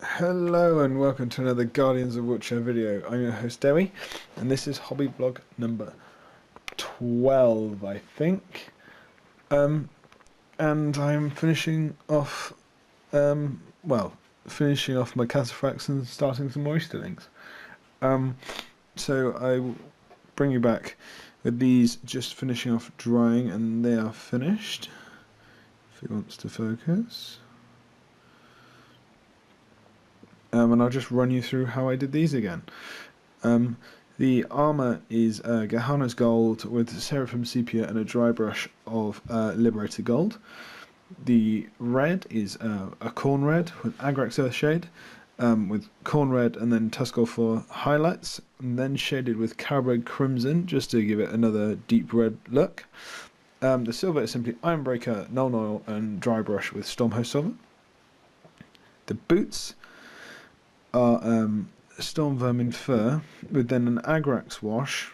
Hello and welcome to another Guardians of Wilt-Shire video. I'm your host Dewi, and this is hobby blog number 12, I think. And I'm finishing off, finishing off my cataphracts and starting some more Easterlings. So I will bring you back with these just finishing off drying, and they are finished. If it wants to focus. And I'll just run you through how I did these again. The armour is Gehenna's Gold with Seraphim Sepia and a dry brush of Liberated Gold. The red is a Corn Red with Agrax Earthshade, with Corn Red and then Tuscal for highlights, and then shaded with Carabred Crimson just to give it another deep red look. The silver is simply Ironbreaker, Null Oil and dry brush with Stormhost Silver. The boots are Storm Vermin Fur with then an Agrax wash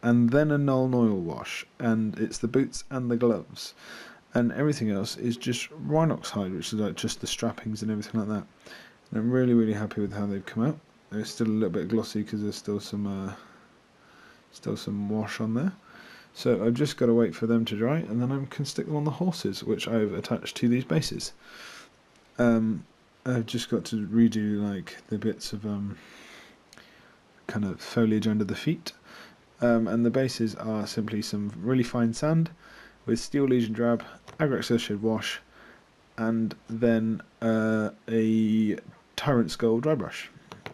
and then a Null Oil wash, and it's the boots and the gloves, and everything else is just Rhinox hide, which is like just the strappings and everything like that. And I'm really happy with how they've come out. They're still a little bit glossy because there's still some wash on there, so I've just got to wait for them to dry, and then I can stick them on the horses, which I've attached to these bases. I've just got to redo like the bits of kind of foliage under the feet, and the bases are simply some really fine sand with Steel Legion Drab, Agrax Earthshade wash, and then a Tyrant Skull dry brush.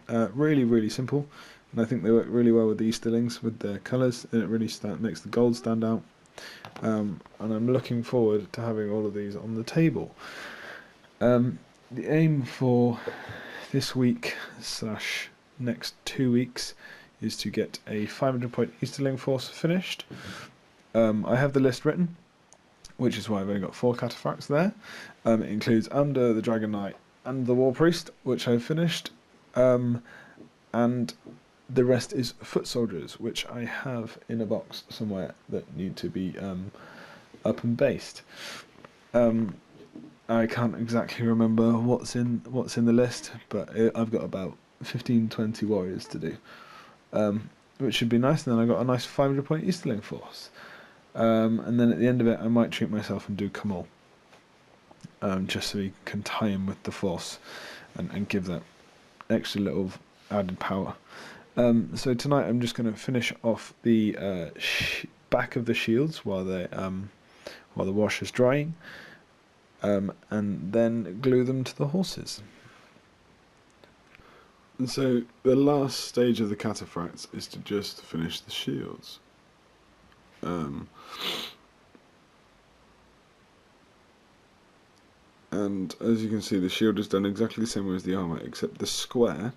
Really simple, and I think they work really well with the Easterlings with their colours, and it really makes the gold stand out. And I'm looking forward to having all of these on the table. The aim for this week / next 2 weeks is to get a 500-point Easterling force finished. I have the list written, which is why I've only got 4 cataphracts there. It includes Under, the Dragon Knight, and the War Priest, which I've finished, and the rest is foot soldiers, which I have in a box somewhere that need to be up and based. I can't exactly remember what's in the list, but I've got about 15-20 warriors to do, which should be nice. And then I got a nice 500-point Easterling force, and then at the end of it, I might treat myself and do Kamal, just so we can tie him with the force and give that extra little added power. So tonight, I'm just going to finish off the back of the shields while the wash is drying. And then glue them to the horses. And so the last stage of the cataphracts is to just finish the shields. And as you can see, the shield is done exactly the same way as the armour, except the square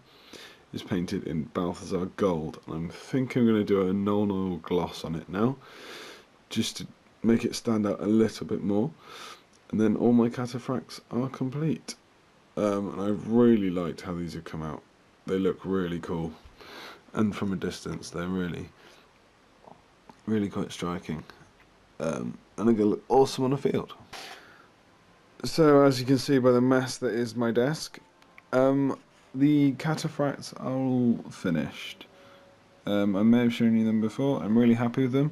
is painted in Balthazar gold. And I'm thinking I'm going to do a Null Oil gloss on it now, just to make it stand out a little bit more. And then all my cataphracts are complete, and I've really liked how these have come out. They look really cool, and from a distance they're really quite striking, and they're going to look awesome on a field. So as you can see by the mess that is my desk, the cataphracts are all finished. I may have shown you them before. I'm really happy with them.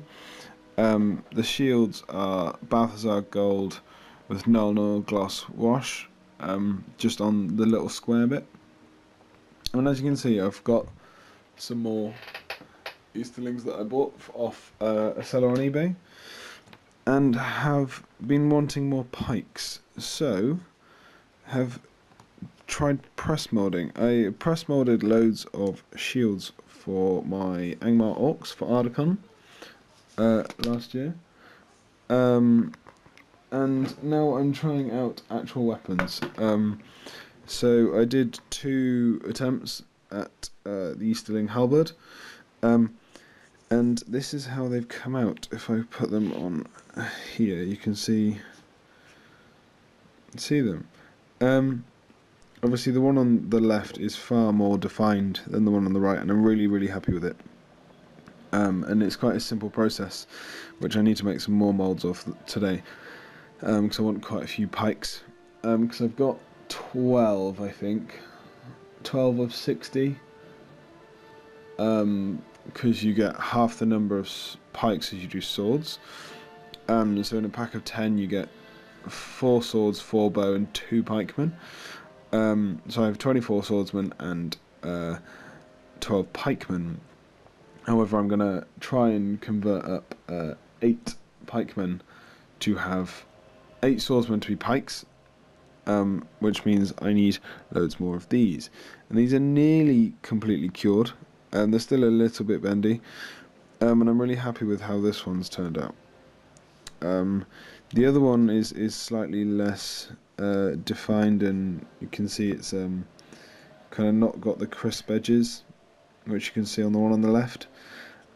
The shields are Balthazar gold with Null Oil gloss wash, just on the little square bit. And as you can see, I've got some more Easterlings that I bought off a seller on eBay, and have been wanting more pikes, so have tried press molding. I press molded loads of shields for my Angmar Orcs for Ardacon last year. And now I'm trying out actual weapons. So I did 2 attempts at the Easterling halberd, and this is how they've come out. If I put them on here, you can see them. Obviously the one on the left is far more defined than the one on the right, and I'm really happy with it. And it's quite a simple process, which I need to make some more moulds of today. Because I want quite a few pikes, because I've got 12, I think, 12 of 60, because you get half the number of pikes as you do swords. So in a pack of 10 you get 4 swords, 4 bow and 2 pikemen. So I have 24 swordsmen and 12 pikemen. However, I'm going to try and convert up 8 pikemen to have 8 swordsmen to be pikes, which means I need loads more of these. And these are nearly completely cured, and they're still a little bit bendy, and I'm really happy with how this one's turned out. The other one is slightly less defined, and you can see it's kind of not got the crisp edges, which you can see on the one on the left.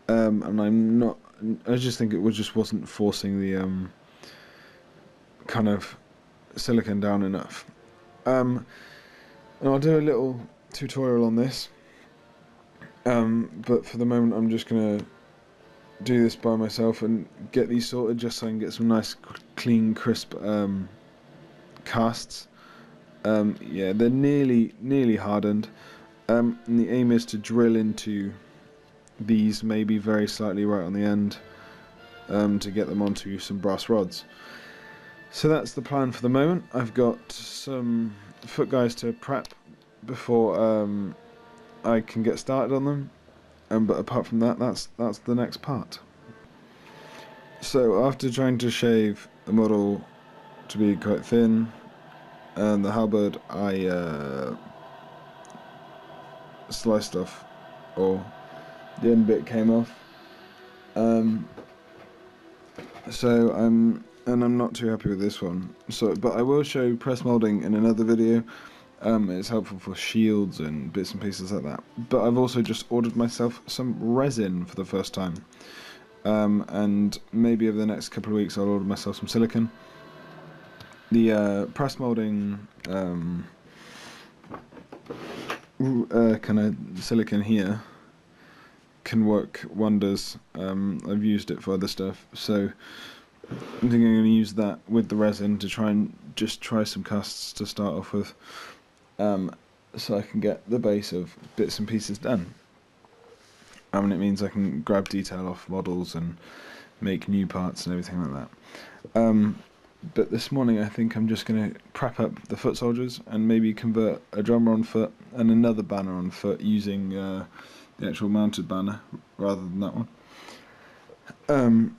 And I just think it just wasn't forcing the kind of silicon down enough. And I'll do a little tutorial on this, but for the moment I'm just gonna do this by myself and get these sorted just so I can get some nice clean crisp casts. Yeah, they're nearly hardened, and the aim is to drill into these maybe very slightly right on the end, to get them onto some brass rods. So that's the plan for the moment. I've got some foot guys to prep before I can get started on them, but apart from that, that's the next part. So after trying to shave the model to be quite thin, and the halberd I sliced off, or the end bit came off. So I'm not too happy with this one. But I will show press molding in another video. It's helpful for shields and bits and pieces like that. But I've also just ordered myself some resin for the first time. And maybe over the next couple of weeks I'll order myself some silicon. The press molding kind of silicon here can work wonders. I've used it for other stuff, so I'm thinking I'm going to use that with the resin to try some casts to start off with, so I can get the base of bits and pieces done. It means I can grab detail off models and make new parts and everything like that. But this morning I think I'm just going to prep up the foot soldiers and maybe convert a drummer on foot and another banner on foot using the actual mounted banner rather than that one.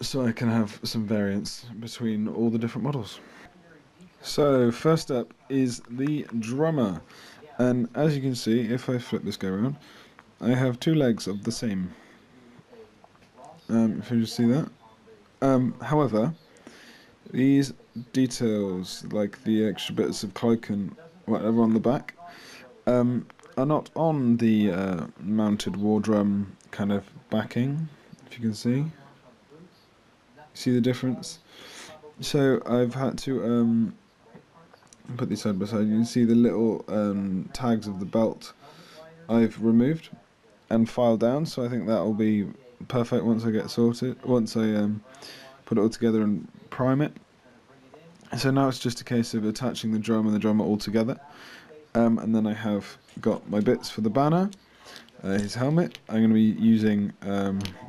So I can have some variance between all the different models. So first up is the drummer, and as you can see, if I flip this guy around, I have 2 legs of the same. If you just see that. However, these details, like the extra bits of cloak and whatever on the back, are not on the mounted war drum kind of backing, if you can see. See the difference? So I've had to put these side by side. You can see the little tags of the belt I've removed and filed down, so I think that will be perfect once I get sorted, once I put it all together and prime it. So now it's just a case of attaching the drum and the drummer all together, and then I have got my bits for the banner, his helmet. I'm going to be using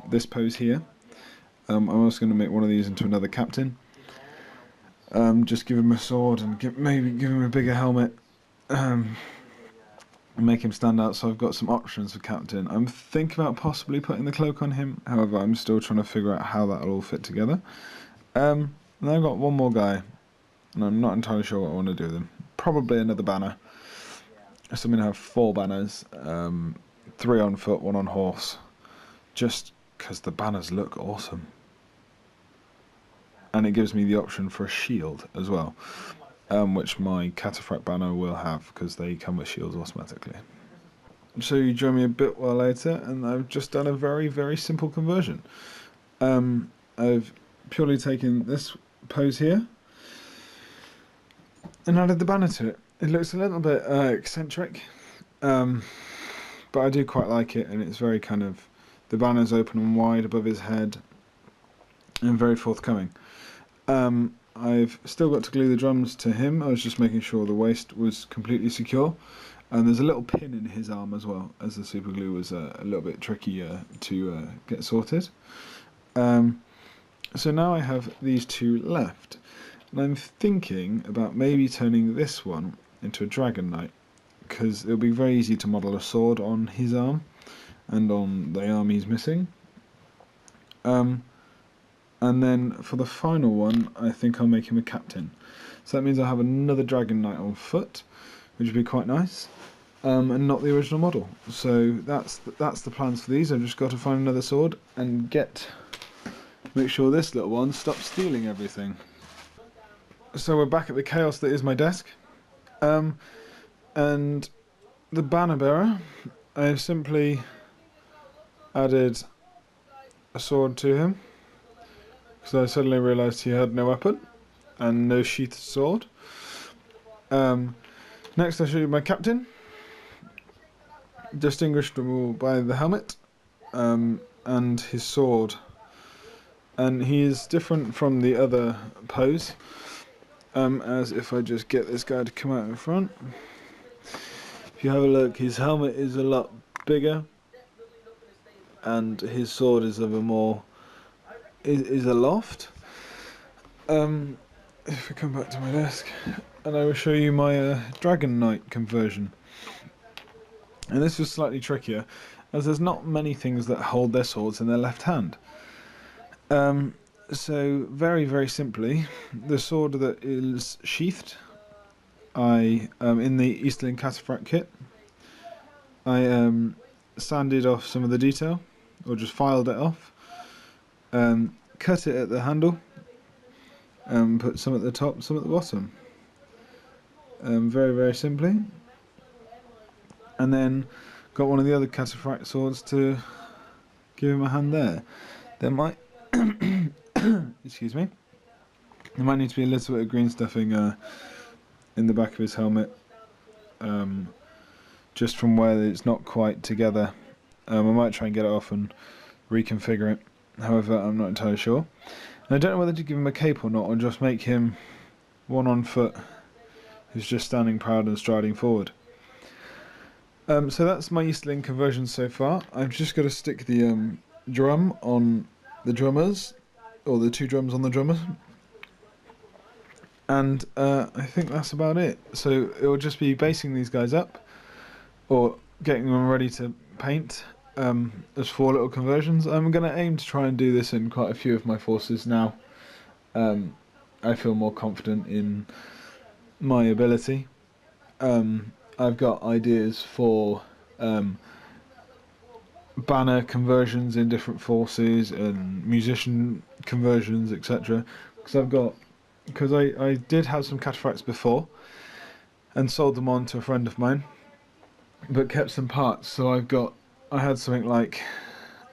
this pose here. I'm also going to make one of these into another captain. Just give him a sword and maybe give him a bigger helmet, and make him stand out. So I've got some options for captain. I'm thinking about possibly putting the cloak on him. However, I'm still trying to figure out how that'll all fit together. And I've got one more guy, and I'm not entirely sure what I want to do with him. Probably another banner. So I'm going to have 4 banners, 3 on foot, 1 on horse, just because the banners look awesome. And it gives me the option for a shield as well, which my cataphract banner will have, because they come with shields automatically. So you join me a bit while later, and I've just done a very, very simple conversion. I've purely taken this pose here and added the banner to it. It looks a little bit eccentric, but I do quite like it, and it's very kind of, the banner's open and wide above his head and very forthcoming. I've still got to glue the drums to him. I was just making sure the waist was completely secure, And there's a little pin in his arm as well, as the super glue was a little bit tricky to get sorted. So now I have these two left, and I'm thinking about maybe turning this one into a dragon knight, because it'll be very easy to model a sword on his arm and on the arm he's missing. And then for the final one, I think I'll make him a captain. So that means I'll have another dragon knight on foot, which would be quite nice, and not the original model. So that's the plans for these. I've just got to find another sword and make sure this little one stops stealing everything. So we're back at the chaos that is my desk. And the banner bearer, I have simply added a sword to him, because I suddenly realised he had no weapon and no sheathed sword. Next I'll show you my captain, distinguishable by the helmet and his sword. And he is different from the other pose, as if I just get this guy to come out in front. If you have a look, his helmet is a lot bigger, and his sword is of a more is aloft. If I come back to my desk, and I will show you my Dragon Knight conversion. And this was slightly trickier, as there's not many things that hold their swords in their left hand. So very, very simply, the sword that is sheathed, in the Easterling cataphract kit, I sanded off some of the detail, or just filed it off, cut it at the handle, put some at the top, some at the bottom, very, very simply, and then got one of the other cataphract swords to give him a hand there. There might excuse me. There might need to be a little bit of green stuffing in the back of his helmet, just from where it's not quite together. I might try and get it off and reconfigure it. However, I'm not entirely sure. And I don't know whether to give him a cape or not, or just make him one on foot who's just standing proud and striding forward. So that's my Easterling conversion so far. I've just got to stick the drum on the drummers, or the two drums on the drummers, and I think that's about it. So it will just be basing these guys up, or getting them ready to paint. There's 4 little conversions. I'm going to aim to try and do this in quite a few of my forces now. I feel more confident in my ability. I've got ideas for banner conversions in different forces and musician conversions, etc. Because I did have some cataphracts before and sold them on to a friend of mine, but kept some parts. So I had something like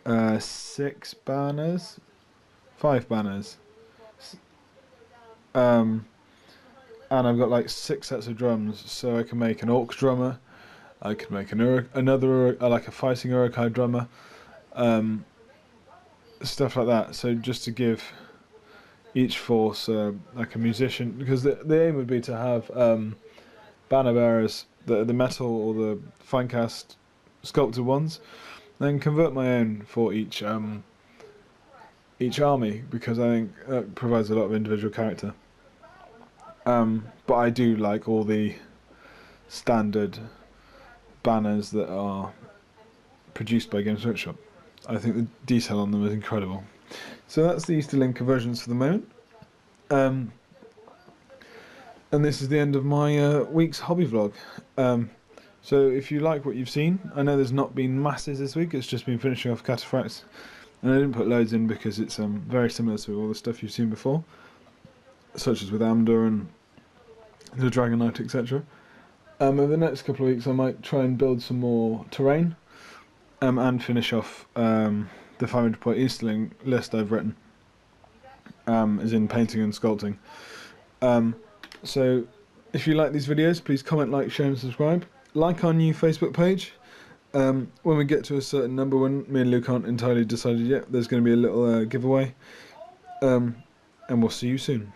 6 banners, 5 banners, and I've got like 6 sets of drums. So I can make an orc drummer, I could make another like a fighting Urukai drummer, stuff like that. So just to give each force like a musician, because the aim would be to have banner bearers that are the metal or the fine cast sculpted ones, then convert my own for each army, because I think that provides a lot of individual character. But I do like all the standard banners that are produced by Games Workshop. I think the detail on them is incredible. So that's the Easterling conversions for the moment. And this is the end of my week's hobby vlog. So if you like what you've seen, I know there's not been masses this week, it's just been finishing off cataphracts, and I didn't put loads in because it's very similar to all the stuff you've seen before, such as with Amda and the Dragon Knight, etc. Over the next couple of weeks I might try and build some more terrain, and finish off the 500 point Easterling list I've written, as in painting and sculpting. So if you like these videos, please comment, like, share and subscribe. Like our new Facebook page. When we get to a certain number, when me and Luke aren't entirely decided yet, there's going to be a little giveaway, and we'll see you soon.